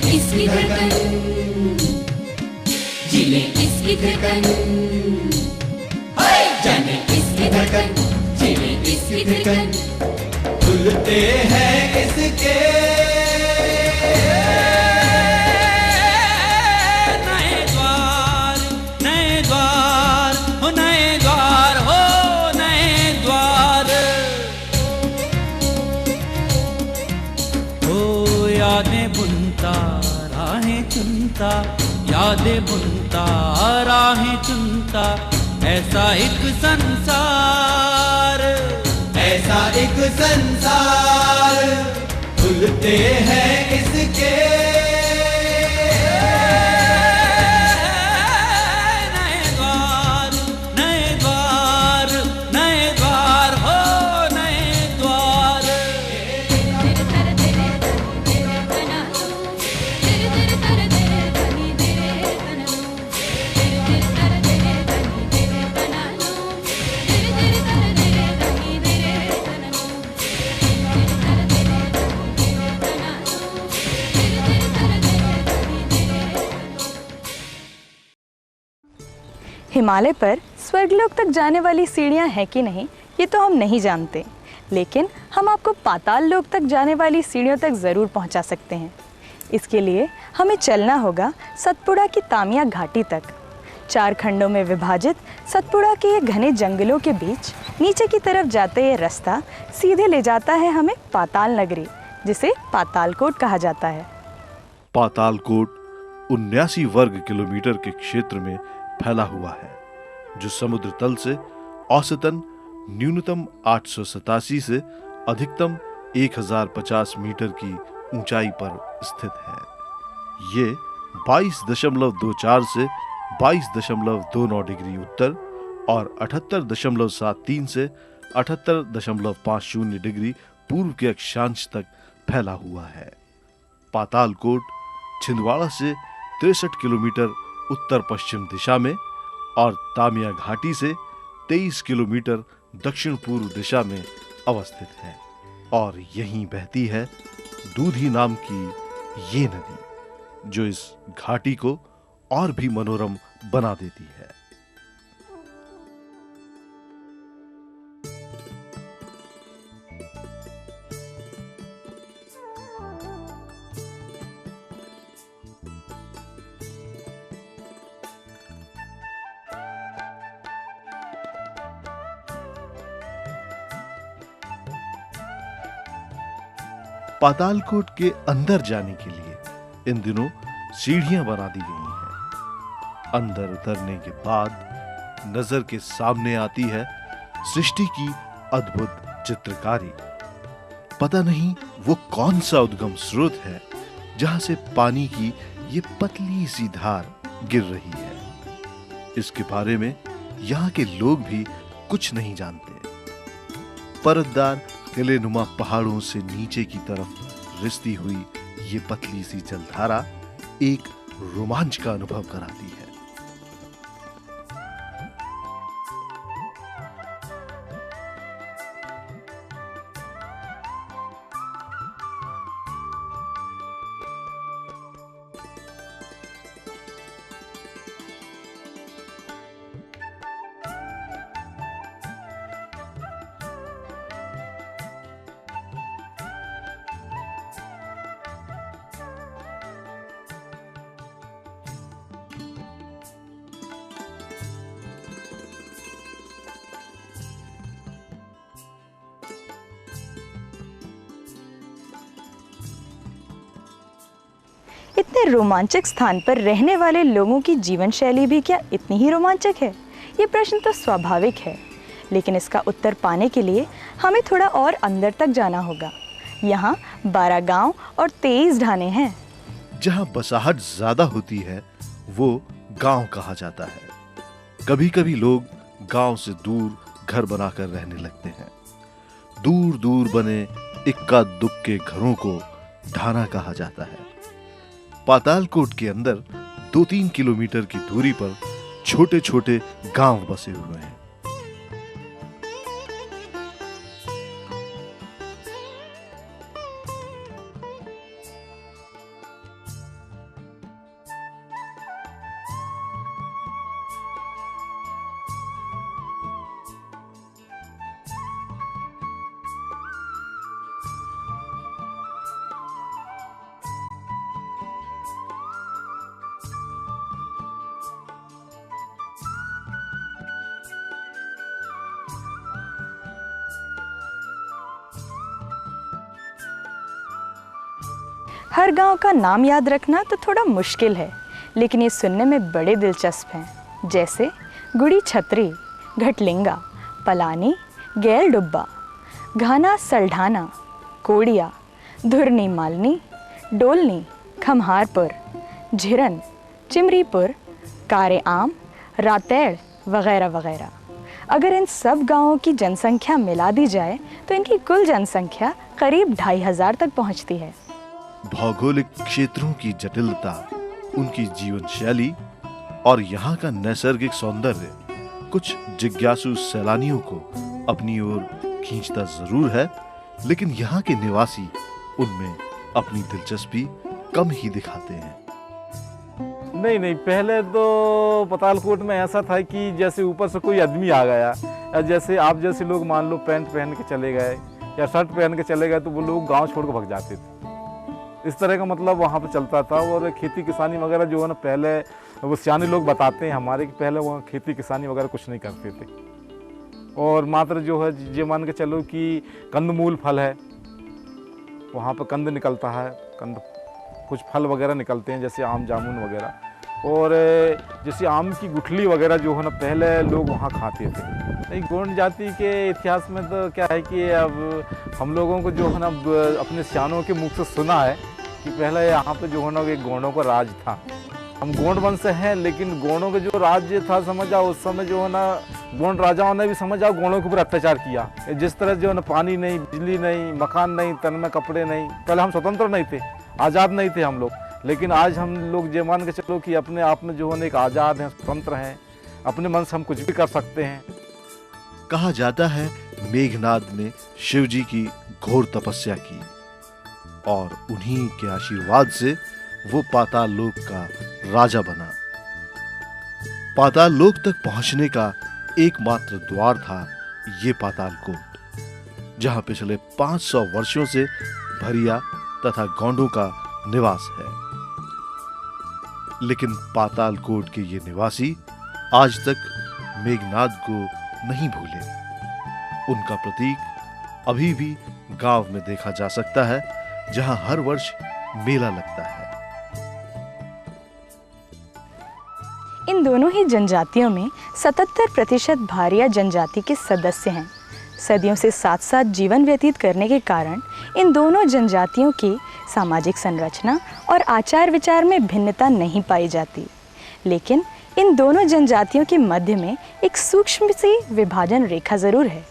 इसकी धड़कन, जिले इसकी धड़कन, जाने इसकी धड़कन, जिले इसकी धड़कन, खुलते हैं इसके नए द्वार, नए द्वार, हो नए द्वार, हो नए द्वार। हो यादें बुनता राहें चुनता, यादें बुनता राहें चुनता, ऐसा एक संसार, ऐसा एक संसार, खुलते हैं इसके नए द्वार, नए द्वार, नए द्वार, हो नए द्वार। हिमालय पर स्वर्गलोक तक जाने वाली सीढ़ियां हैं कि नहीं ये तो हम नहीं जानते, लेकिन हम आपको पाताल लोक तक जाने वाली सीढ़ियों तक ज़रूर पहुंचा सकते हैं। इसके लिए हमें चलना होगा सतपुड़ा की तामिया घाटी तक। 4 खंडों में विभाजित सतपुड़ा के ये घने जंगलों के बीच नीचे की तरफ जाते ये रास्ता सीधे ले जाता है हमें पाताल नगरी, जिसे पातालकोट कहा जाता है। पातालकोट 79 वर्ग किलोमीटर के क्षेत्र में फैला हुआ है, जो समुद्र तल से औसतन न्यूनतम 887 से अधिकतम 1050 मीटर की ऊंचाई पर स्थित है। ये 22.24 से 22.29 डिग्री उत्तर और 78.73 से 78.50 डिग्री पूर्व के अक्षांश तक फैला हुआ है। पातालकोट छिंदवाड़ा से 63 किलोमीटर उत्तर पश्चिम दिशा में और तामिया घाटी से 23 किलोमीटर दक्षिण पूर्व दिशा में अवस्थित है और यहीं बहती है दूधी नाम की ये नदी, जो इस घाटी को और भी मनोरम बना देती है। पातालकोट के अंदर जाने के लिए इन दिनों सीढ़ियां बना दी गई हैं। अंदर उतरने के बाद नजर के सामने आती है सृष्टि की अद्भुत चित्रकारी। पता नहीं वो कौन सा उद्गम स्रोत है जहां से पानी की ये पतली सी धार गिर रही है। इसके बारे में यहाँ के लोग भी कुछ नहीं जानते। परतदार किलेनुमा पहाड़ों से नीचे की तरफ रिसती हुई ये पतली सी जलधारा एक रोमांच का अनुभव कराती है। इतने रोमांचक स्थान पर रहने वाले लोगों की जीवन शैली भी क्या इतनी ही रोमांचक है? ये प्रश्न तो स्वाभाविक है, लेकिन इसका उत्तर पाने के लिए हमें थोड़ा और अंदर तक जाना होगा। यहाँ 12 गांव और 23 ढाणे हैं। जहाँ बसाहट ज्यादा होती है वो गांव कहा जाता है। कभी कभी लोग गांव से दूर घर बनाकर रहने लगते हैं। दूर दूर बने इक्का दुक्के घरों को ढाना कहा जाता है। पातालकोट के अंदर 2-3 किलोमीटर की दूरी पर छोटे छोटे गांव बसे हुए हैं। हर गांव का नाम याद रखना तो थोड़ा मुश्किल है, लेकिन ये सुनने में बड़े दिलचस्प हैं। जैसे गुड़ी छतरी, घटलिंगा, पलानी, गैल डुब्बा, घाना सल्ढाना, कोड़िया, धुरनी मालनी, डोलनी, खम्हारपुर, झिरन, चिमरीपुर, कारे आम, रातेड़ वगैरह वगैरह। अगर इन सब गांवों की जनसंख्या मिला दी जाए तो इनकी कुल जनसंख्या करीब 2500 तक पहुंचती है। भौगोलिक क्षेत्रों की जटिलता, उनकी जीवन शैली और यहाँ का नैसर्गिक सौंदर्य कुछ जिज्ञासु सैलानियों को अपनी ओर खींचता जरूर है, लेकिन यहाँ के निवासी उनमें अपनी दिलचस्पी कम ही दिखाते हैं। नहीं, पहले तो पातालकोट में ऐसा था कि जैसे ऊपर से कोई आदमी आ गया, या जैसे आप जैसे लोग मान लो पैंट पहन के चले गए या शर्ट पहन के चले गए तो वो लोग गांव छोड़ के भाग जाते थे। इस तरह का मतलब वहाँ पे चलता था। और खेती किसानी वगैरह जो है ना, पहले वो सियाने लोग बताते हैं हमारे कि पहले वहाँ खेती किसानी वगैरह कुछ नहीं करते थे। और मात्र जो है ये मान के चलो कि कंदमूल फल है, वहाँ पे कंद निकलता है, कंद कुछ फल वगैरह निकलते हैं जैसे आम जामुन वगैरह। और जैसे आम की गुठली वगैरह जो है ना, पहले लोग वहाँ खाते थे। नहीं, गोंड जाति के इतिहास में तो क्या है कि अब हम लोगों को जो है ना अपने सियानों के मुख से सुना है कि पहले यहाँ पे जो है ना एक गोंडों का राज था। हम गोंड वंश से हैं, लेकिन गोंडों का जो राज्य था समझ जाओ उस समय जो है ना गोंड राजाओं ने भी समझ जाओ गोंडों के ऊपर अत्याचार किया। जिस तरह जो है ना पानी नहीं, बिजली नहीं, मकान नहीं, तन में कपड़े नहीं। पहले हम स्वतंत्र नहीं थे, आज़ाद नहीं थे हम लोग, लेकिन आज हम लोग ये मान के चलो कि अपने आप में जो है एक आज़ाद हैं, स्वतंत्र हैं, अपने मन से हम कुछ भी कर सकते हैं। कहा जाता है मेघनाद ने शिव जी की घोर तपस्या की और उन्हीं के आशीर्वाद से वो पाताल लोक का राजा बना। पाताल लोक तक पहुंचने का एकमात्र द्वार था ये पातालकोट, जहां पिछले 500 वर्षों से भरिया तथा गोंडों का निवास है। लेकिन पातालकोट के ये निवासी आज तक मेघनाद को नहीं भूले। उनका प्रतीक अभी भी गांव में देखा जा सकता है, जहां हर वर्ष मेला लगता है। इन दोनों ही जनजातियों में 77% भारिया जनजाति के सदस्य हैं। सदियों से साथ साथ जीवन व्यतीत करने के कारण इन दोनों जनजातियों की सामाजिक संरचना और आचार विचार में भिन्नता नहीं पाई जाती, लेकिन इन दोनों जनजातियों के मध्य में एक सूक्ष्म सी विभाजन रेखा जरूर है।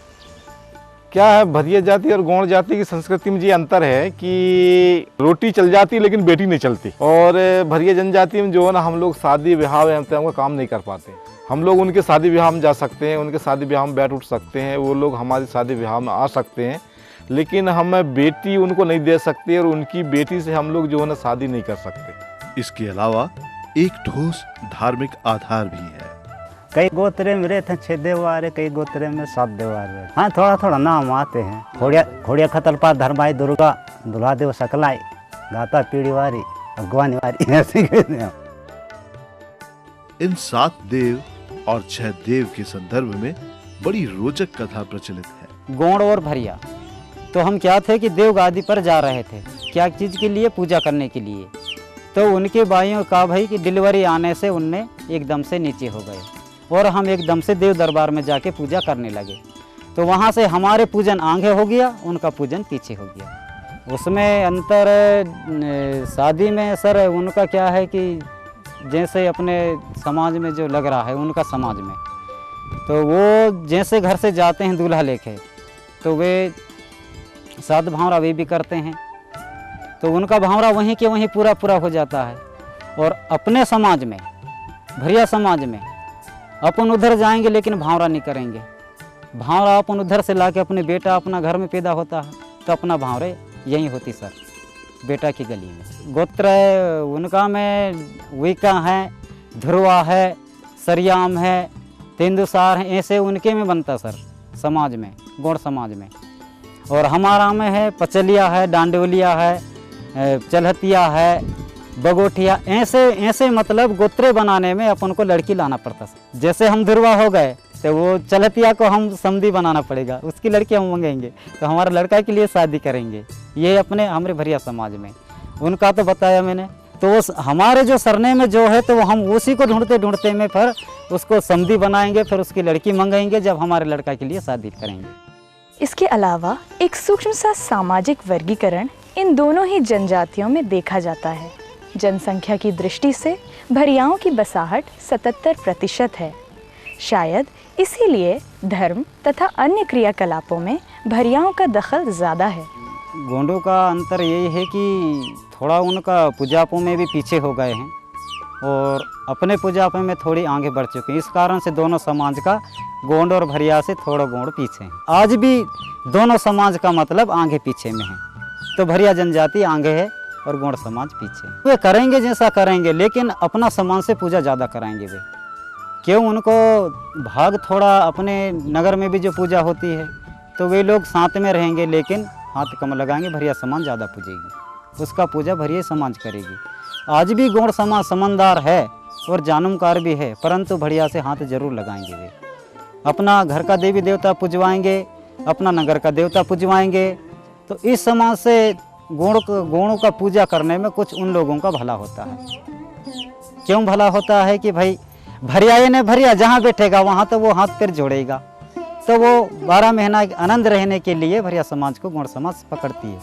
क्या है, भरिया जाति और गोंड जाति की संस्कृति में ये अंतर है कि रोटी चल जाती है लेकिन बेटी नहीं चलती। और भरिया जनजाति में जो है ना हम लोग शादी ब्याह का काम नहीं कर पाते। हम लोग उनके शादी ब्याह में जा सकते हैं, उनके शादी ब्याह में बैठ उठ सकते हैं, वो लोग हमारी शादी ब्याह में आ सकते हैं, लेकिन हम बेटी उनको नहीं दे सकते और उनकी बेटी से हम लोग जो है ना शादी नहीं कर सकते। इसके अलावा एक ठोस धार्मिक आधार भी है। कई गोत्रे में रहते हैं 6 देवारे, कई गोत्रे में 7 देवारे। हाँ, थोड़ा थोड़ा नाम आते हैं। खोड़िया खतलपा धर्माई दुर्गा दुल्हा देव सकलाई गाता पीढ़ीवारी अगवानी वारी ऐसे कहते हैं। इन 7 देव और 6 देव के संदर्भ में बड़ी रोचक कथा प्रचलित है। गोंड और भरिया तो हम क्या थे कि देव गादी पर जा रहे थे, क्या चीज़ के लिए, पूजा करने के लिए। तो उनके भाइयों का भाई कि डिलीवरी आने से उनने एकदम से नीचे हो गए और हम एकदम से देव दरबार में जाके पूजा करने लगे। तो वहाँ से हमारे पूजन आगे हो गया, उनका पूजन पीछे हो गया। उसमें अंतर शादी में सर उनका क्या है कि जैसे अपने समाज में जो लग रहा है उनका समाज में, तो वो जैसे घर से जाते हैं दूल्हा लेके, तो वे सात भावरा वे भी करते हैं, तो उनका भावरा वहीं के वहीं पूरा पूरा हो जाता है। और अपने समाज में, भरिया समाज में अपन उधर जाएंगे लेकिन भावरा नहीं करेंगे। भावरा अपन उधर से लाके अपने बेटा अपना घर में पैदा होता है, तो अपना भावरे यहीं होती सर, बेटा की गली में। गोत्र उनका में विका है, ध्रुवा है, सरियाम है, तेंदुसार है, ऐसे उनके में बनता सर समाज में, गौड़ समाज में। और हमारा में है पचलिया है, डांडोलिया है, चलहतिया है, बगोठिया, ऐसे मतलब गोत्रे बनाने में अपन को लड़की लाना पड़ता सर। जैसे हम ध्रुवा हो गए तो वो चलहतिया को हम समधी बनाना पड़ेगा, उसकी लड़की हम मंगेंगे तो हमारा लड़का के लिए शादी करेंगे। ये अपने हमारे भरिया समाज में उनका तो बताया मैंने। तो हमारे जो सरने में जो है तो हम उसी को ढूंढते ढूंढते में फिर उसको समधी बनाएंगे, फिर उसकी लड़की मंगाएंगे जब हमारे लड़का के लिए शादी करेंगे। इसके अलावा एक सूक्ष्म सा सामाजिक वर्गीकरण इन दोनों ही जनजातियों में देखा जाता है। जनसंख्या की दृष्टि से भरियाओं की बसाहट 77% है। शायद इसीलिए धर्म तथा अन्य क्रियाकलापों में भरियाओं का दखल ज़्यादा है। गोंडों का अंतर यही है कि थोड़ा उनका पूजापों में भी पीछे हो गए हैं और अपने पूजापों में थोड़ी आगे बढ़ चुके हैं। इस कारण से दोनों समाज का, गोंड और भरिया से थोड़ा गोंड पीछे हैं। आज भी दोनों समाज का मतलब आगे पीछे में है, तो भरिया जनजाति आगे है और गोंड समाज पीछे। वे करेंगे जैसा करेंगे, लेकिन अपना समाज से पूजा ज़्यादा कराएंगे वे। क्यों, उनको भाग थोड़ा अपने नगर में भी जो पूजा होती है तो वे लोग साथ में रहेंगे, लेकिन हाथ कम लगाएंगे, भरिया समाज ज़्यादा पूजेगी, उसका पूजा भरिया समाज करेगी। आज भी गोंड समाज समझदार है और जानमकार भी है, परंतु भरिया से हाथ जरूर लगाएंगे वे। अपना घर का देवी देवता पुजवाएंगे, अपना नगर का देवता पुजवाएंगे। तो इस समाज से गोंडों का पूजा करने में कुछ उन लोगों का भला होता है। क्यों भला होता है कि भाई भरियाए ने भरिया जहाँ बैठेगा वहाँ तो वो हाथ पैर जोड़ेगा, तो वो 12 महीना आनंद रहने के लिए भरिया समाज को गोंड समाज पकड़ती है।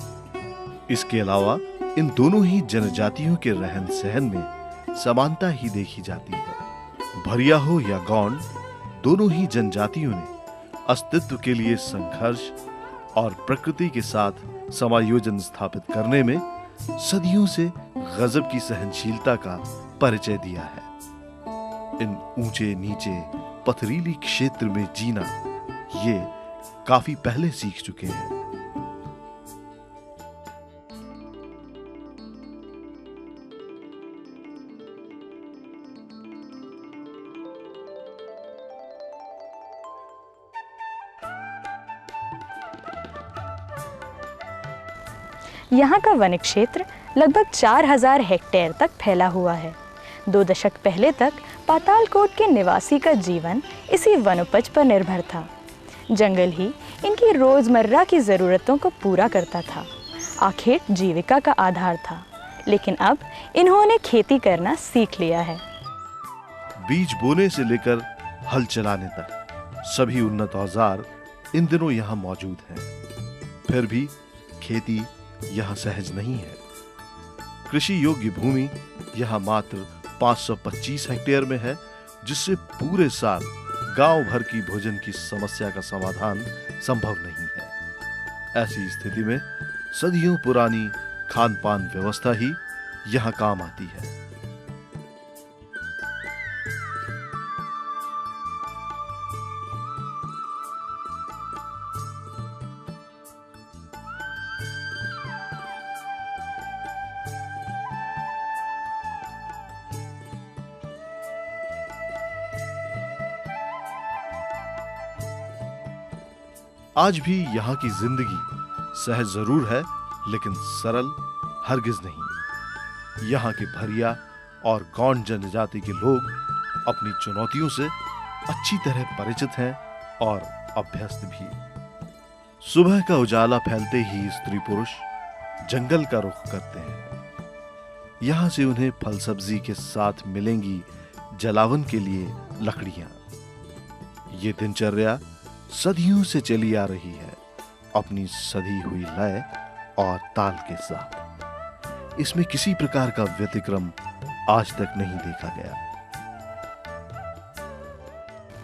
इसके अलावा इन दोनों ही जनजातियों के रहन सहन में समानता ही देखी जाती है। भरिया हो या गौंड, दोनों ही जनजातियों ने अस्तित्व के लिए संघर्ष और प्रकृति के साथ समायोजन स्थापित करने में सदियों से गजब की सहनशीलता का परिचय दिया है। इन ऊंचे नीचे पथरीली क्षेत्र में जीना ये काफी पहले सीख चुके हैं। यहाँ का वन क्षेत्र लगभग 4000 हेक्टेयर तक फैला हुआ है। 2 दशक पहले तक पातालकोट के निवासी का जीवन इसी वनोपज पर निर्भर था। जंगल ही इनकी रोजमर्रा की ज़रूरतों को पूरा करता था। आखिर जीविका का आधार था, लेकिन अब इन्होंने खेती करना सीख लिया है। बीज बोने से लेकर हल चलाने तक सभी उन्नत औजार इन दिनों यहाँ मौजूद हैं। फिर भी खेती यहाँ सहज नहीं है। कृषि योग्य भूमि यहाँ मात्र 525 हेक्टेयर में है, जिससे पूरे साल गांव भर की भोजन की समस्या का समाधान संभव नहीं है। ऐसी स्थिति में सदियों पुरानी खान पान व्यवस्था ही यहाँ काम आती है। आज भी यहाँ की जिंदगी सहज जरूर है, लेकिन सरल हरगिज नहीं। यहाँ के भरिया और गौंड जनजाति के लोग अपनी चुनौतियों से अच्छी तरह परिचित हैं और अभ्यस्त भी। सुबह का उजाला फैलते ही स्त्री पुरुष जंगल का रुख करते हैं। यहाँ से उन्हें फल सब्जी के साथ मिलेंगी जलावन के लिए लकड़ियां। ये दिनचर्या सदियों से चली आ रही है अपनी सधी हुई लय और ताल के साथ। इसमें किसी प्रकार का व्यतिक्रम आज तक नहीं देखा गया।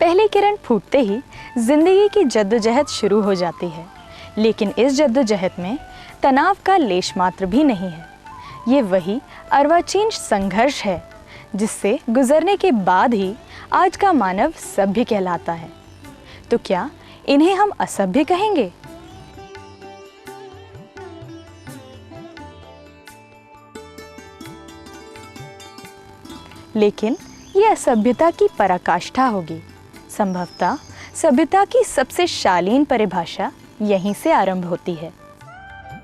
पहली किरण फूटते ही जिंदगी की जद्दोजहद शुरू हो जाती है, लेकिन इस जद्दोजहद में तनाव का लेश मात्र भी नहीं है। ये वही अर्वाचीन संघर्ष है जिससे गुजरने के बाद ही आज का मानव सभ्य कहलाता है। तो क्या इन्हें हम असभ्य कहेंगे? लेकिन ये असभ्यता की पराकाष्ठा होगी। संभवतः सभ्यता की सबसे शालीन परिभाषा यहीं से आरंभ होती है।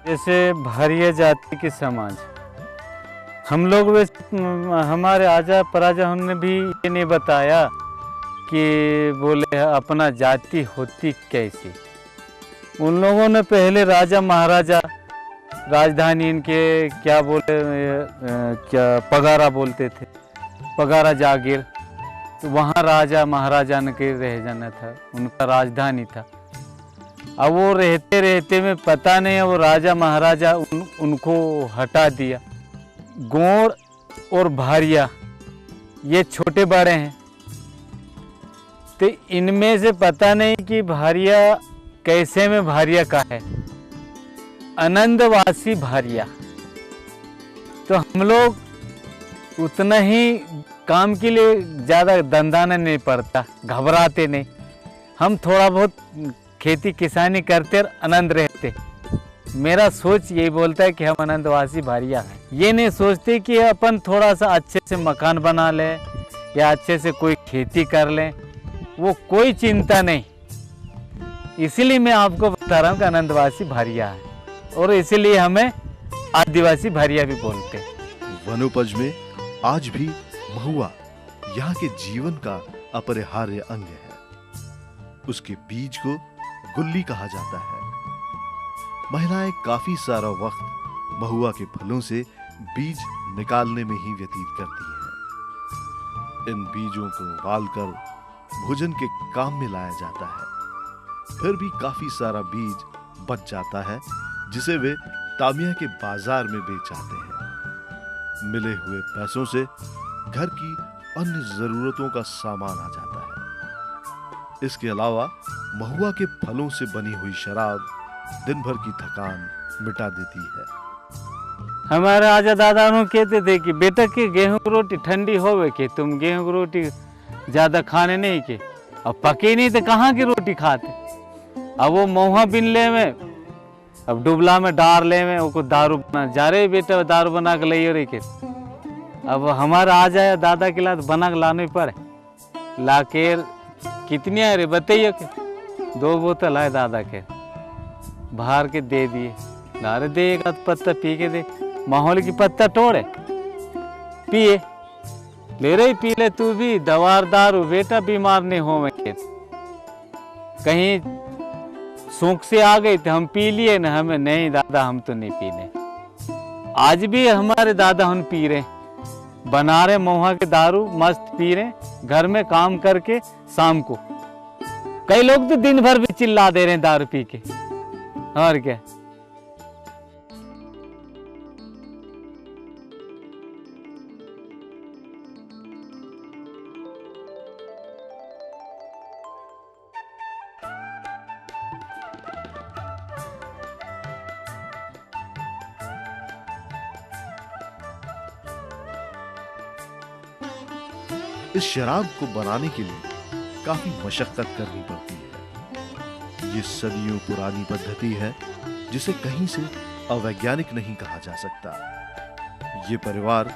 जैसे भारिया जाति के समाज, हम लोग हमारे आजा पराजा हमने भी ये नहीं बताया कि बोले अपना जाति होती कैसी। उन लोगों ने पहले राजा महाराजा, राजधानी इनके क्या बोले, क्या पगारा बोलते थे, पगारा जागीर, तो वहाँ राजा महाराजा ने के रह जाना था, उनका राजधानी था। अब वो रहते रहते में पता नहीं वो राजा महाराजा उनको हटा दिया। गोंड और भारिया ये छोटे बड़े हैं, तो इनमें से पता नहीं कि भारिया कैसे में भारिया का है, आनंदवासी भारिया। तो हम लोग उतना ही काम के लिए ज़्यादा दंदाना नहीं पड़ता, घबराते नहीं। हम थोड़ा बहुत खेती किसानी करते और आनंद रहते। मेरा सोच यही बोलता है कि हम आनंदवासी भारिया हैं। ये नहीं सोचते कि अपन थोड़ा सा अच्छे से मकान बना लें या अच्छे से कोई खेती कर लें, वो कोई चिंता नहीं। इसीलिए मैं आपको बता रहा हूँ कि आनंदवासी भारिया है, और इसीलिए हमें आदिवासी भारिया भी बोलते हैं। वनोपज में आज भी महुआ यहाँ के जीवन का अपरिहार्य अंग है। उसके बीज को गुल्ली कहा जाता है। महिलाएं काफी सारा वक्त महुआ के फलों से बीज निकालने में ही व्यतीत करती हैं। इन बीजों को उबालकर भोजन के काम में लाया जाता है। फिर भी काफी सारा बीज बच जाता है जिसे वे तामिया के बाजार में बेच आते हैं। मिले हुए पैसों से घर की अन्य जरूरतों का सामान आ जाता है। इसके अलावा महुआ के फलों से बनी हुई शराब दिन भर की थकान मिटा देती है। हमारे आजा दादा कहते थे कि बेटा की गेहूं की रोटी ठंडी होवे के, तुम गेहूं की रोटी ज्यादा खाने नहीं के। अब पके नहीं तो कहाँ की रोटी खाते। अब वो महुआ बिन ले में, अब डुबला में डार ले में, वो दारू बना जा रहे बेटा, दारू बना के ले रही के। अब हमारा आ जाए दादा के लात बना के लाने पर ला के कितनी आ रही बताइए के 2 बोतल आए दादा के, बाहर के दे दिए। नारे दे एक पत्ता पी के दे, माहौल की पत्ता तोड़े पिए, ले रही पी ले तू भी, दवार दारू बेटा बीमार नहीं हो मैं खेत। कहीं सूख से आ गई तो हम पी लिए ना, हमें नहीं दादा हम तो नहीं पीने। आज भी हमारे दादा हम पी रहे, बना रहे महुआ के दारू, मस्त पी रहे घर में काम करके शाम को। कई लोग तो दिन भर भी चिल्ला दे रहे हैं दारू पी के, और क्या। इस शराब को बनाने के लिए काफी मशक्कत करनी पड़ती है। ये सदियों पुरानी पद्धति है जिसे कहीं से अवैज्ञानिक नहीं कहा जा सकता। ये परिवार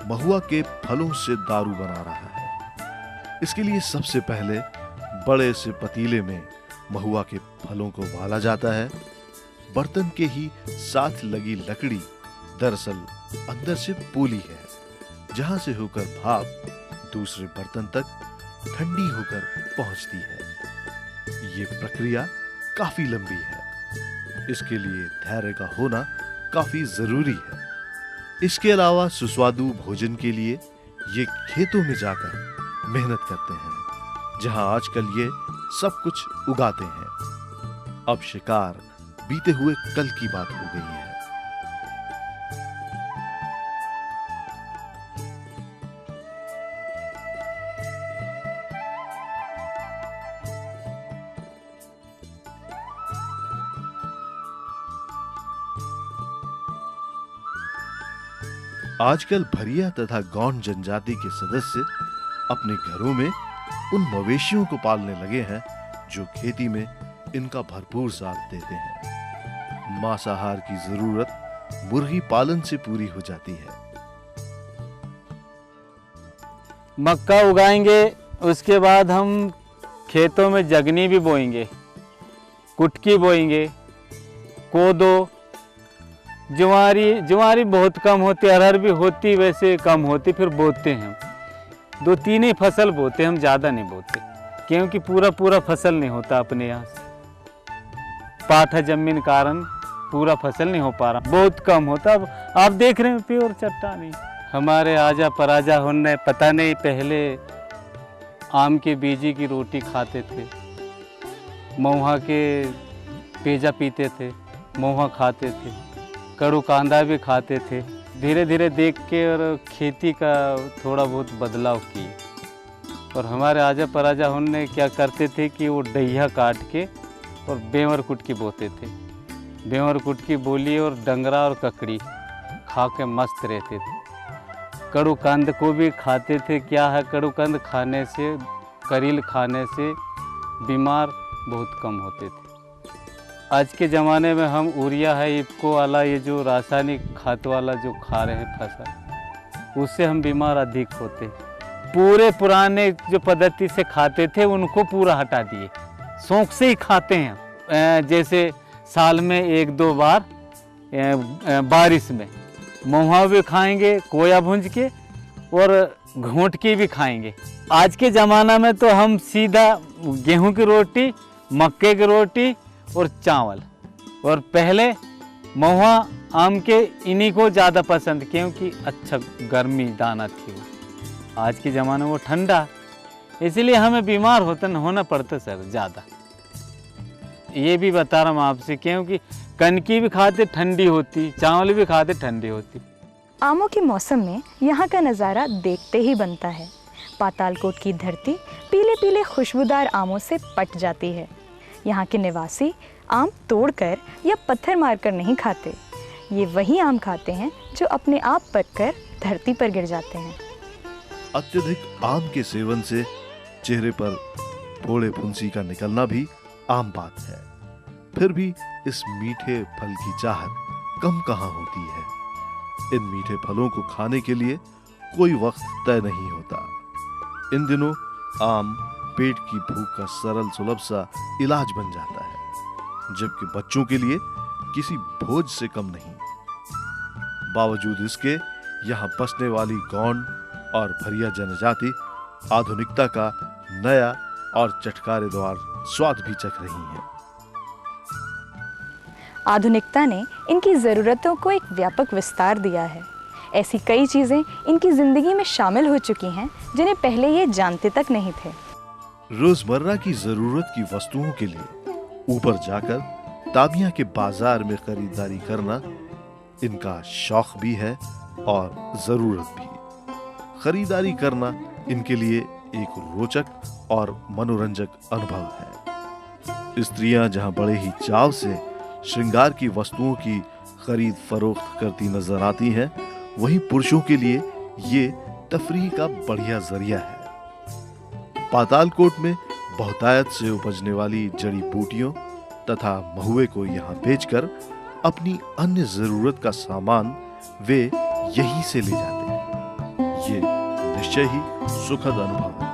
महुआ के फलों से दारू बना रहा है। इसके लिए सबसे पहले बड़े से पतीले में महुआ के फलों को उबाला जाता है। बर्तन के ही साथ लगी लकड़ी दरअसल अंदर से पोली है, जहां से होकर भाप दूसरे बर्तन तक ठंडी होकर पहुंचती है। ये प्रक्रिया काफी लंबी है। इसके लिए धैर्य का होना काफी जरूरी है। इसके अलावा सुस्वादु भोजन के लिए ये खेतों में जाकर मेहनत करते हैं, जहां आजकल ये सब कुछ उगाते हैं। अब शिकार बीते हुए कल की बात हो गई है। आजकल भरिया तथा गौंड जनजाति के सदस्य अपने घरों में उन मवेशियों को पालने लगे हैं जो खेती में इनका भरपूर साथ देते हैं। मांसाहार की जरूरत मुर्गी पालन से पूरी हो जाती है। मक्का उगाएंगे, उसके बाद हम खेतों में जगनी भी बोएंगे, कुटकी बोएंगे, कोदो, ज्वारी बहुत कम होती, अरहर भी होती, वैसे कम होती, फिर बोते हैं। 2-3 ही फसल बोते, हम ज़्यादा नहीं बोते क्योंकि पूरा फसल नहीं होता अपने यहाँ से। पाठा जमीन कारण पूरा फसल नहीं हो पा रहा, बहुत कम होता। अब आप देख रहे हैं प्योर चट्टानी। हमारे आजा पराजा होने पता नहीं, पहले आम के बीजी की रोटी खाते थे, महुआ के पेजा पीते थे, महुआ खाते थे, कड़ू कांदा भी खाते थे। धीरे धीरे देख के और खेती का थोड़ा बहुत बदलाव किए। और हमारे आजा पराजा होने क्या करते थे कि वो डहिया काट के और बेवर कुटकी बोते थे। बेवर कुटकी बोली और डंगरा और ककड़ी खा के मस्त रहते थे। कड़ू कंद को भी खाते थे। क्या है, कड़ू कंद खाने से, करील खाने से बीमार बहुत कम होते थे। आज के ज़माने में हम यूरिया है, इफ्को वाला, ये जो रासायनिक खाद वाला जो खा रहे हैं फसल, उससे हम बीमार अधिक होते। पूरे पुराने जो पद्धति से खाते थे उनको पूरा हटा दिए, शौक से ही खाते हैं। जैसे साल में 1-2 बार बारिश में महुआ भी खाएंगे, कोया भूंज के, और घोंट की भी खाएंगे। आज के ज़माना में तो हम सीधा गेहूं की रोटी, मक्के की रोटी और चावल। और पहले महुआ, आम के, इन्हीं को ज़्यादा पसंद, क्योंकि अच्छा गर्मी दाना थी वो। आज के ज़माने में वो ठंडा, इसलिए हमें बीमार होना पड़ता सर ज़्यादा। ये भी बता रहा हूँ आपसे, क्योंकि कनकी भी खाते ठंडी होती, चावल भी खाते ठंडी होती। आमों के मौसम में यहाँ का नज़ारा देखते ही बनता है। पातालकोट की धरती पीले पीले खुशबूदार आमों से पट जाती है। यहाँ के निवासी आम तोड़कर या पत्थर मारकर नहीं खाते, ये वही आम खाते हैं जो अपने आप पककर धरती पर गिर जाते हैं। अत्यधिक आम के सेवन से चेहरे पर फोड़े फुंसी का निकलना भी आम बात है। फिर भी इस मीठे फल की चाहत कम कहाँ होती है। इन मीठे फलों को खाने के लिए कोई वक्त तय नहीं होता। इन दिनों आम पेट की भूख का सरल सुलभ सा इलाज बन जाता है, जबकि बच्चों के लिए किसी भोज से कम नहीं। बावजूद इसके यहाँ बसने वाली गौंड और भरिया जनजाति आधुनिकता का नया और चटकारेदार स्वाद भी चख रही है। आधुनिकता ने इनकी ज़रूरतों को एक व्यापक विस्तार दिया है। ऐसी कई चीज़ें इनकी ज़िंदगी में शामिल हो चुकी हैं जिन्हें पहले ये जानते तक नहीं थे। रोजमर्रा की जरूरत की वस्तुओं के लिए ऊपर जाकर ताबिया के बाजार में खरीदारी करना इनका शौक भी है और जरूरत भी। खरीदारी करना इनके लिए एक रोचक और मनोरंजक अनुभव है। स्त्रियां जहां बड़े ही चाव से श्रृंगार की वस्तुओं की खरीद फरोख्त करती नजर आती हैं, वहीं पुरुषों के लिए ये तफरीह का बढ़िया जरिया है। पातालकोट में बहुतायत से उपजने वाली जड़ी बूटियों तथा महुए को यहाँ बेचकर अपनी अन्य जरूरत का सामान वे यहीं से ले जाते हैं। ये निश्चय ही सुखद अनुभव है।